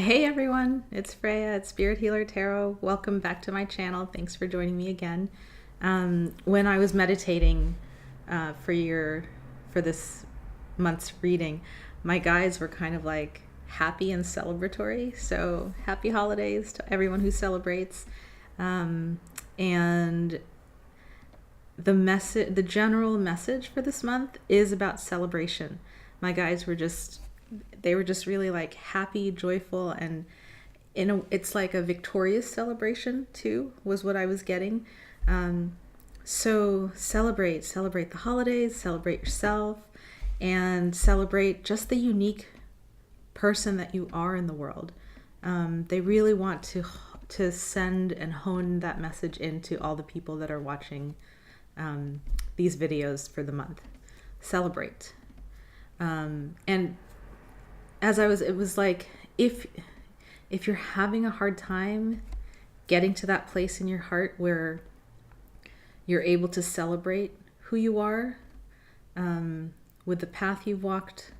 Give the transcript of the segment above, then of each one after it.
Hey everyone, it's Freya at Spirit Healer Tarot. Welcome back to my channel. Thanks for joining me again. When I was meditating for this month's reading, my guides were kind of like happy and celebratory. So happy holidays to everyone who celebrates. And the general message for this month is about celebration. My guides were just really like happy, joyful, and it's like a victorious celebration too, was what I was getting. So celebrate the holidays, celebrate yourself, and celebrate just the unique person that you are in the world. They really want to send and hone that message into all the people that are watching these videos for the month. Celebrate. And it was like, if you're having a hard time getting to that place in your heart where you're able to celebrate who you are, with the path you've walked,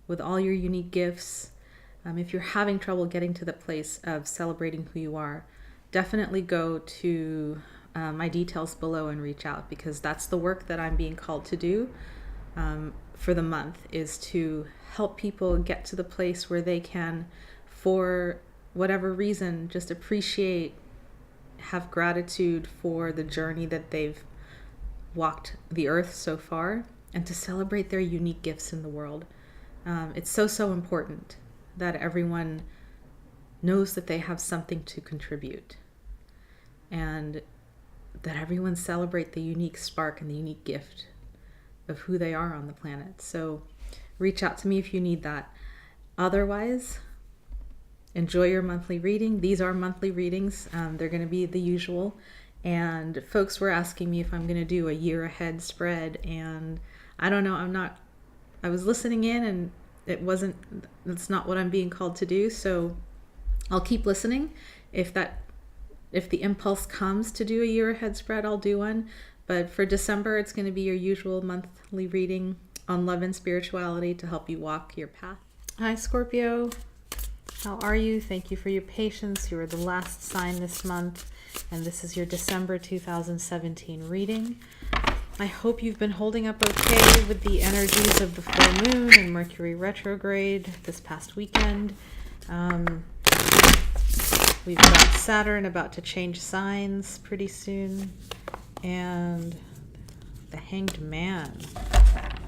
with all your unique gifts, if you're having trouble getting to the place of celebrating who you are, definitely go to my details below and reach out, because that's the work that I'm being called to do for the month, is to help people get to the place where they can, for whatever reason, just appreciate, have gratitude for the journey that they've walked the earth so far, and to celebrate their unique gifts in the world. It's so important that everyone knows that they have something to contribute, and that everyone celebrate the unique spark and the unique gift of who they are on the planet. So reach out to me if you need that. Otherwise, enjoy your monthly reading. These are monthly readings. They're going to be the usual. And folks were asking me if I'm going to do a year ahead spread. And I don't know. I was listening in, and that's not what I'm being called to do. So I'll keep listening. If the impulse comes to do a year ahead spread, I'll do one. But for December, it's going to be your usual monthly reading on love and spirituality to help you walk your path. Hi, Scorpio. How are you? Thank you for your patience. You are the last sign this month, and this is your December 2017 reading. I hope you've been holding up okay with the energies of the full moon and Mercury retrograde this past weekend. We've got Saturn about to change signs pretty soon. And the Hanged Man.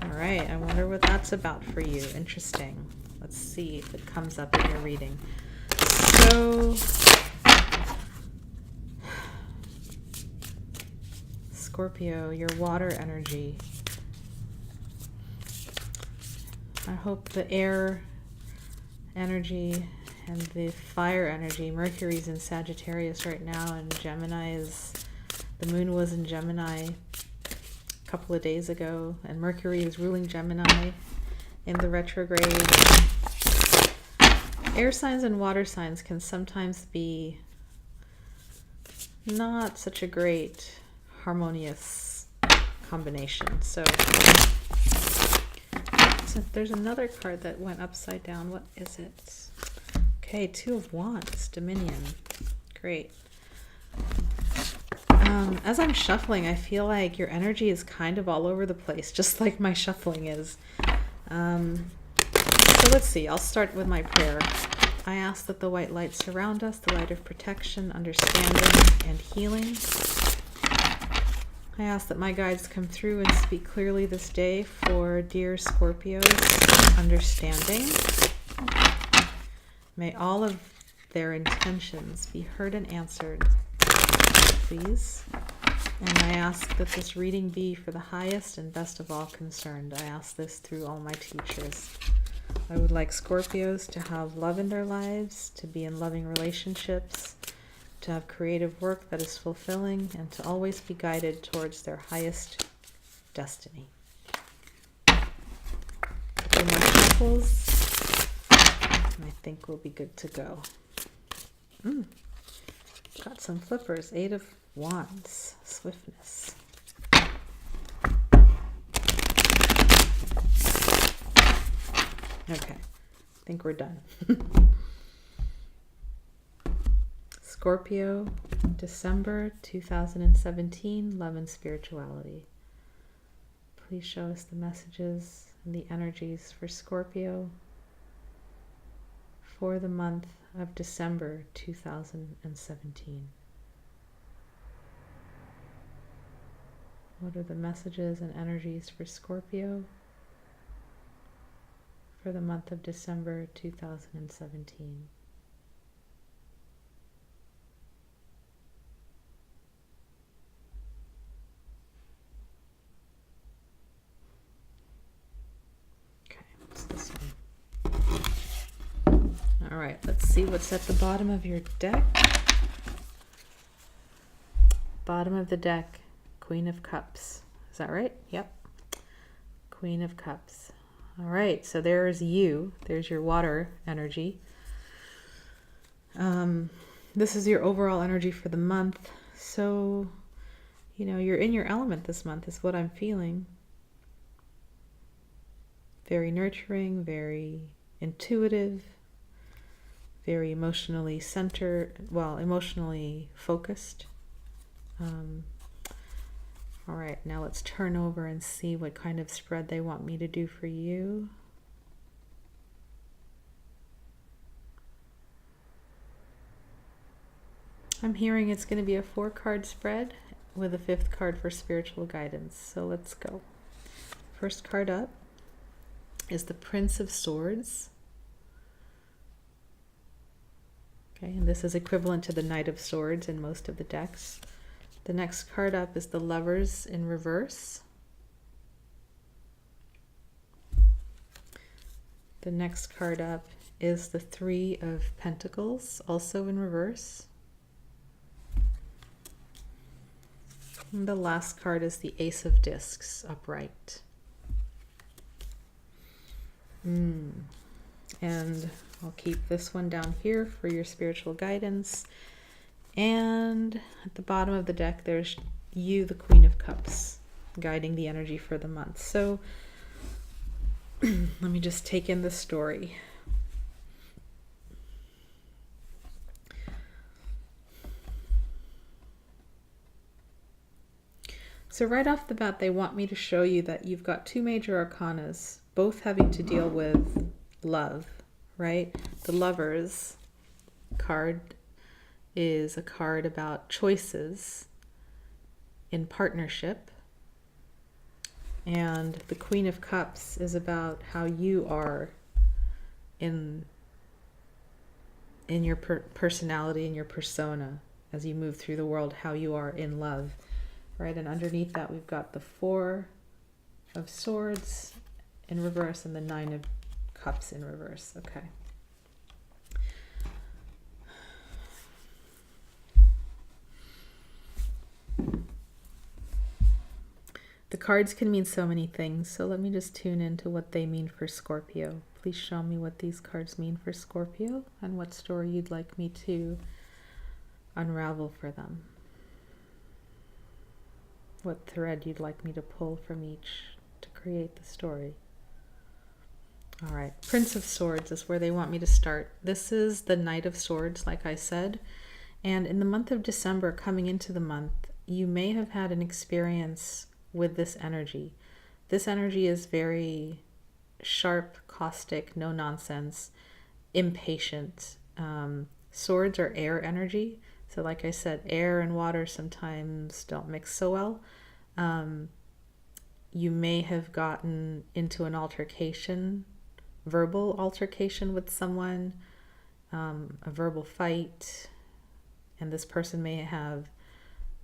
All right, I wonder what that's about for you. Interesting. Let's see if it comes up in your reading. So, Scorpio, your water energy. I hope the air energy and the fire energy. Mercury's in Sagittarius right now, and the moon was in Gemini a couple of days ago, and Mercury is ruling Gemini in the retrograde. Air signs and water signs can sometimes be not such a great harmonious combination. So there's another card that went upside down. What is it? Okay, Two of Wands, Dominion. Great. As I'm shuffling, I feel like your energy is kind of all over the place, just like my shuffling is. So let's see. I'll start with my prayer. I ask that the white light surround us, the light of protection, understanding, and healing. I ask that my guides come through and speak clearly this day for dear Scorpio's understanding. May all of their intentions be heard and answered, please. And I ask that this reading be for the highest and best of all concerned. I ask this through all my teachers. I would like Scorpios to have love in their lives, to be in loving relationships, to have creative work that is fulfilling, and to always be guided towards their highest destiny. Couple more shuffles, and I think we'll be good to go. Got some flippers. Eight of Wands, swiftness. Okay, I think we're done. Scorpio, December 2017, love and spirituality. Please show us the messages and the energies for Scorpio for the month of December 2017. What are the messages and energies for Scorpio for the month of December 2017? Okay, what's this one? All right, let's see what's at the bottom of your deck. Bottom of the deck, Queen of Cups. Is that right? Yep. Queen of Cups. All right, so there's you. There's your water energy. This is your overall energy for the month. So, you know, you're in your element this month is what I'm feeling. Very nurturing, very intuitive, very emotionally centered, well, emotionally focused. All right, now let's turn over and see what kind of spread they want me to do for you. I'm hearing it's going to be a 4-card spread with a 5th card for spiritual guidance. So let's go. First card up is the Prince of Swords. Okay, and this is equivalent to the Knight of Swords in most of the decks. The next card up is the Lovers in reverse. The next card up is the Three of Pentacles, also in reverse. And the last card is the Ace of Discs, upright. And I'll keep this one down here for your spiritual guidance. And at the bottom of the deck, there's you, the Queen of Cups, guiding the energy for the month. So let me just take in the story. So right off the bat, they want me to show you that you've got 2 major arcanas, both having to deal with love, right? The Lovers card is a card about choices in partnership, and the Queen of Cups is about how you are in your personality and your persona as you move through the world, how you are in love, right? And underneath that we've got the 4 of Swords in reverse and the 9 of Cups in reverse. Okay. The cards can mean so many things, so let me just tune into what they mean for Scorpio. Please show me what these cards mean for Scorpio and what story you'd like me to unravel for them. What thread you'd like me to pull from each to create the story. All right, Prince of Swords is where they want me to start. This is the Knight of Swords, like I said. And in the month of December, coming into the month, you may have had an experience with this energy. This energy is very sharp, caustic, no nonsense, impatient. Swords are air energy. So like I said, air and water sometimes don't mix so well. You may have gotten into an altercation, verbal altercation with someone, a verbal fight, and this person may have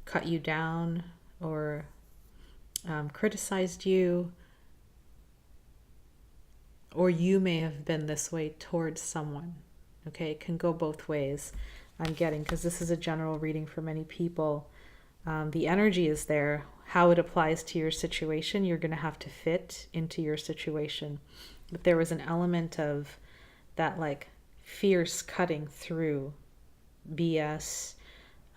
cut you down or criticized you, or you may have been this way towards someone. Okay, it can go both ways, I'm getting, because this is a general reading for many people. The energy is there. How it applies to your situation, you're going to have to fit into your situation. But there was an element of that, like, fierce cutting through BS.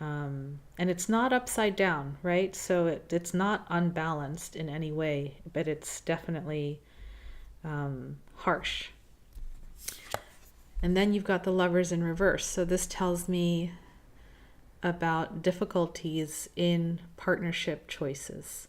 And it's not upside down, right? So it's not unbalanced in any way, but it's definitely harsh. And then you've got the Lovers in reverse. So this tells me about difficulties in partnership choices.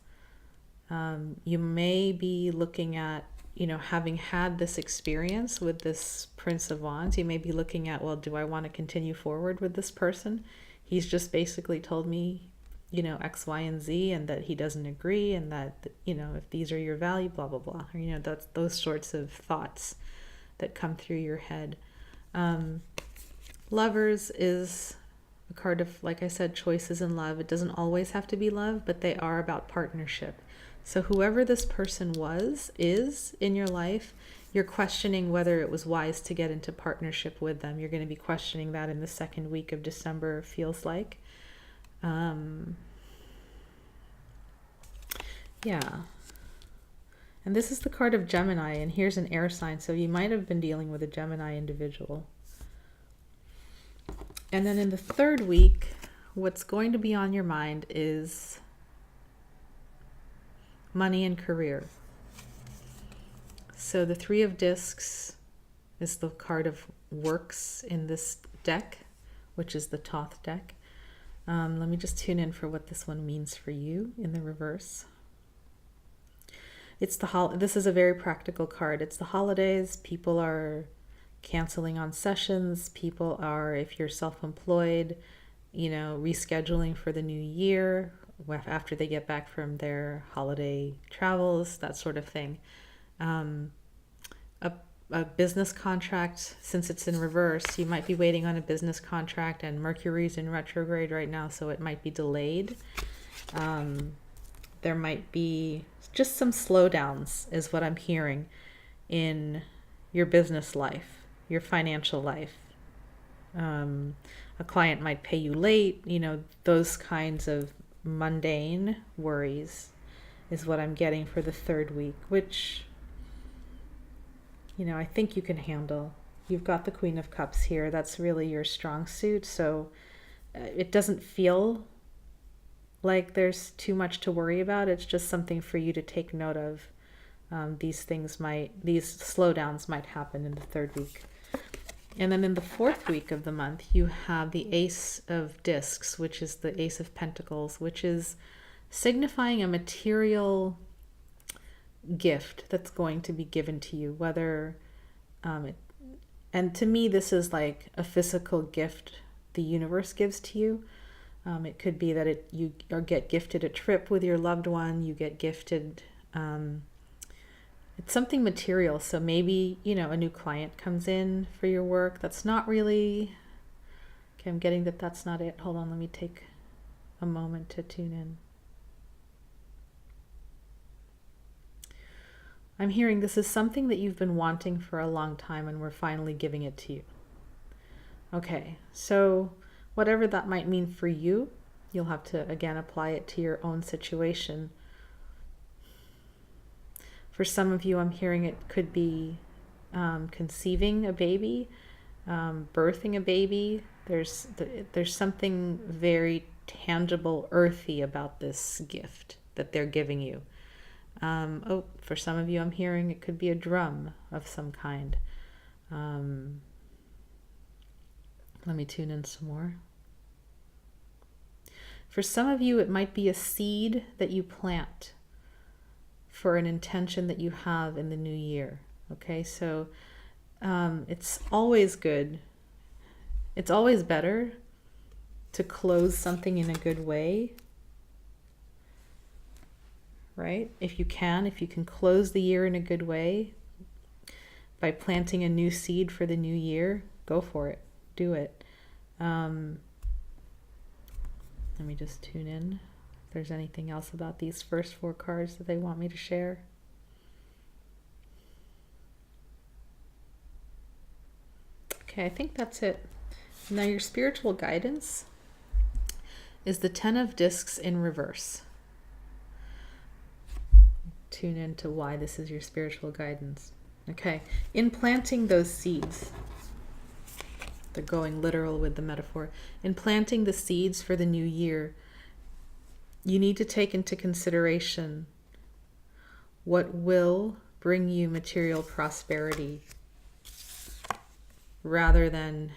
You may be looking at, having had this experience with this Prince of Wands, you may be looking at, well, do I want to continue forward with this person? He's just basically told me, X, Y, and Z, and that he doesn't agree, and that, if these are your value, blah, blah, blah. Or, that's those sorts of thoughts that come through your head. Lovers is a card of, like I said, choices in love. It doesn't always have to be love, but they are about partnership. So whoever this person is in your life, you're questioning whether it was wise to get into partnership with them. You're going to be questioning that in the second week of December, feels like. Yeah. And this is the card of Gemini, and here's an air sign, so you might have been dealing with a Gemini individual. And then in the third week, what's going to be on your mind is money and career. So the Three of Discs is the card of works in this deck, which is the Thoth deck. Let me just tune in for what this one means for you in the reverse. This is a very practical card. It's the holidays. People are canceling on sessions. People are, if you're self-employed, rescheduling for the new year after they get back from their holiday travels, that sort of thing. A business contract, since it's in reverse, you might be waiting on a business contract, and Mercury's in retrograde right now, so it might be delayed. There might be just some slowdowns, is what I'm hearing, in your business life, your financial life. A client might pay you late, those kinds of mundane worries is what I'm getting for the third week, which, I think you can handle. You've got the Queen of Cups here. That's really your strong suit. So it doesn't feel like there's too much to worry about. It's just something for you to take note of. These slowdowns might happen in the third week. And then in the fourth week of the month, you have the Ace of Discs, which is the Ace of Pentacles, which is signifying a material gift that's going to be given to you, whether and to me this is like a physical gift the universe gives to you. It could be that you get gifted a trip with your loved one, you get gifted it's something material. So maybe a new client comes in for your work. That's not really, okay, I'm getting that that's not it. Hold on, let me take a moment to tune in. I'm hearing this is something that you've been wanting for a long time, and we're finally giving it to you. Okay, so whatever that might mean for you, you'll have to, again, apply it to your own situation. For some of you, I'm hearing it could be conceiving a baby, birthing a baby. There's something very tangible, earthy about this gift that they're giving you. For some of you, I'm hearing it could be a drum of some kind. Let me tune in some more. For some of you, it might be a seed that you plant for an intention that you have in the new year. Okay, so it's always good. It's always better to close something in a good way, right? If you can close the year in a good way by planting a new seed for the new year, go for it. Do it. Let me just tune in. If there's anything else about these first four cards that they want me to share. Okay, I think that's it. Now your spiritual guidance is the Ten of Discs in reverse. Tune into why this is your spiritual guidance. Okay, in planting those seeds, they're going literal with the metaphor. In planting the seeds for the new year, you need to take into consideration what will bring you material prosperity rather than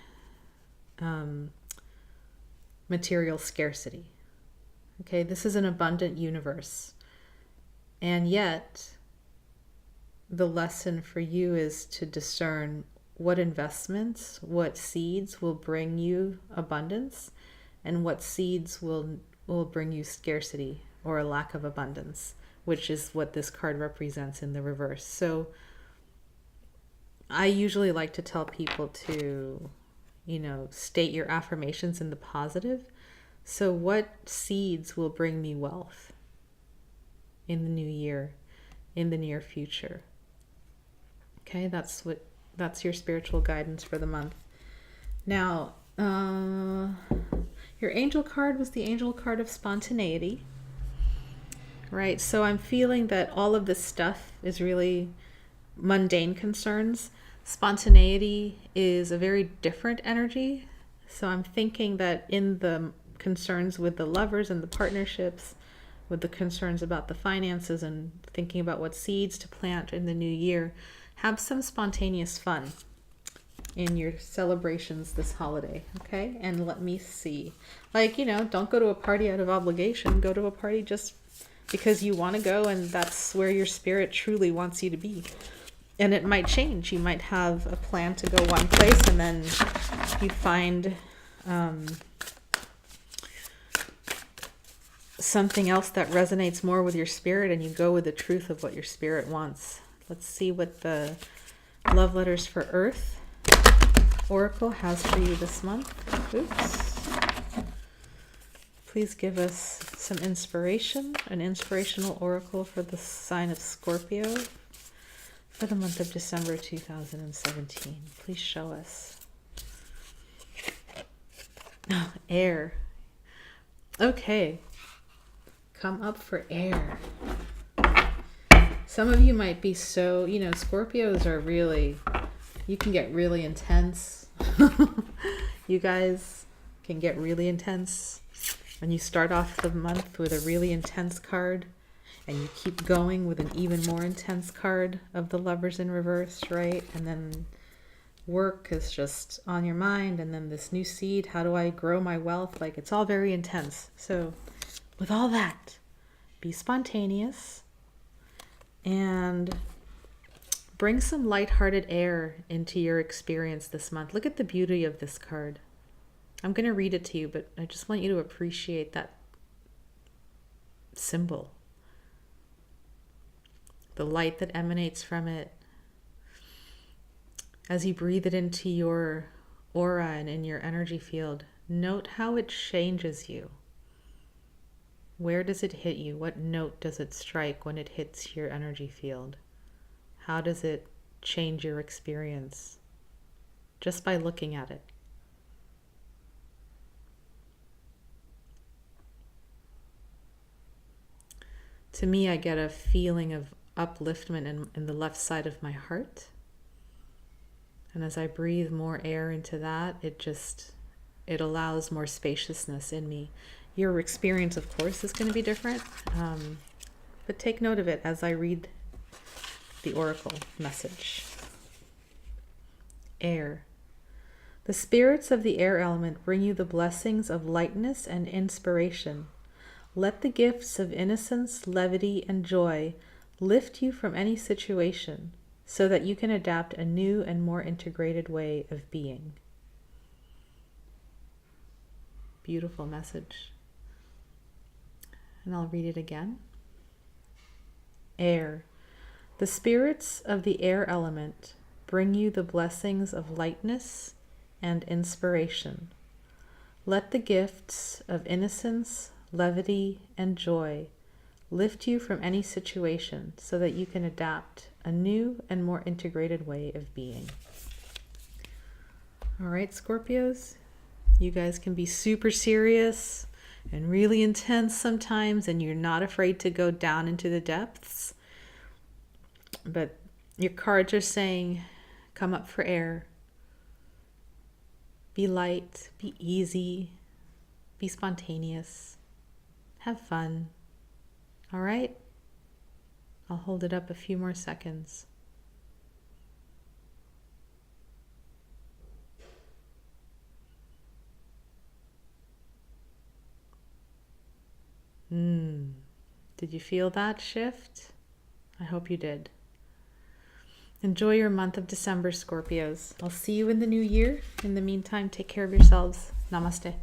material scarcity. Okay, this is an abundant universe. And yet, the lesson for you is to discern what investments, what seeds will bring you abundance, and what seeds will bring you scarcity or a lack of abundance, which is what this card represents in the reverse. So I usually like to tell people to, state your affirmations in the positive. So what seeds will bring me wealth in the new year, in the near future? Okay, that's your spiritual guidance for the month. Now, your angel card was the angel card of spontaneity, right? So I'm feeling that all of this stuff is really mundane concerns. Spontaneity is a very different energy. So I'm thinking that in the concerns with the lovers and the partnerships, with the concerns about the finances and thinking about what seeds to plant in the new year, have some spontaneous fun in your celebrations this holiday, okay? And let me see. Don't go to a party out of obligation. Go to a party just because you want to go, and that's where your spirit truly wants you to be. And it might change. You might have a plan to go one place, and then you find something else that resonates more with your spirit, and you go with the truth of what your spirit wants. Let's see what the Love Letters for Earth Oracle has for you this month. Oops. Please give us some inspiration, an inspirational oracle for the sign of Scorpio for the month of December 2017. Please show us. Oh, air. Okay. Come up for air. Some of you might be so, Scorpios are really, you can get really intense. You guys can get really intense. When you start off the month with a really intense card, and you keep going with an even more intense card of the Lovers in reverse, right? And then work is just on your mind, and then this new seed, how do I grow my wealth? It's all very intense. So with all that, be spontaneous and bring some lighthearted air into your experience this month. Look at the beauty of this card. I'm going to read it to you, but I just want you to appreciate that symbol. The light that emanates from it. As you breathe it into your aura and in your energy field, note how it changes you. Where does it hit you? What note does it strike when it hits your energy field? How does it change your experience? Just by looking at it. To me, I get a feeling of upliftment in the left side of my heart. And as I breathe more air into that, it allows more spaciousness in me. Your experience, of course, is going to be different. But take note of it as I read the oracle message. Air. The spirits of the air element bring you the blessings of lightness and inspiration. Let the gifts of innocence, levity, and joy lift you from any situation so that you can adapt a new and more integrated way of being. Beautiful message. And I'll read it again. Air. The spirits of the air element bring you the blessings of lightness and inspiration. Let the gifts of innocence, levity, and joy lift you from any situation so that you can adapt a new and more integrated way of being. All right, Scorpios, you guys can be super serious and really intense sometimes, and you're not afraid to go down into the depths. But your cards are saying, come up for air. Be light, be easy, be spontaneous, have fun. All right? I'll hold it up a few more seconds. Did you feel that shift? I hope you did. Enjoy your month of December, Scorpios. I'll see you in the new year. In the meantime, take care of yourselves. Namaste.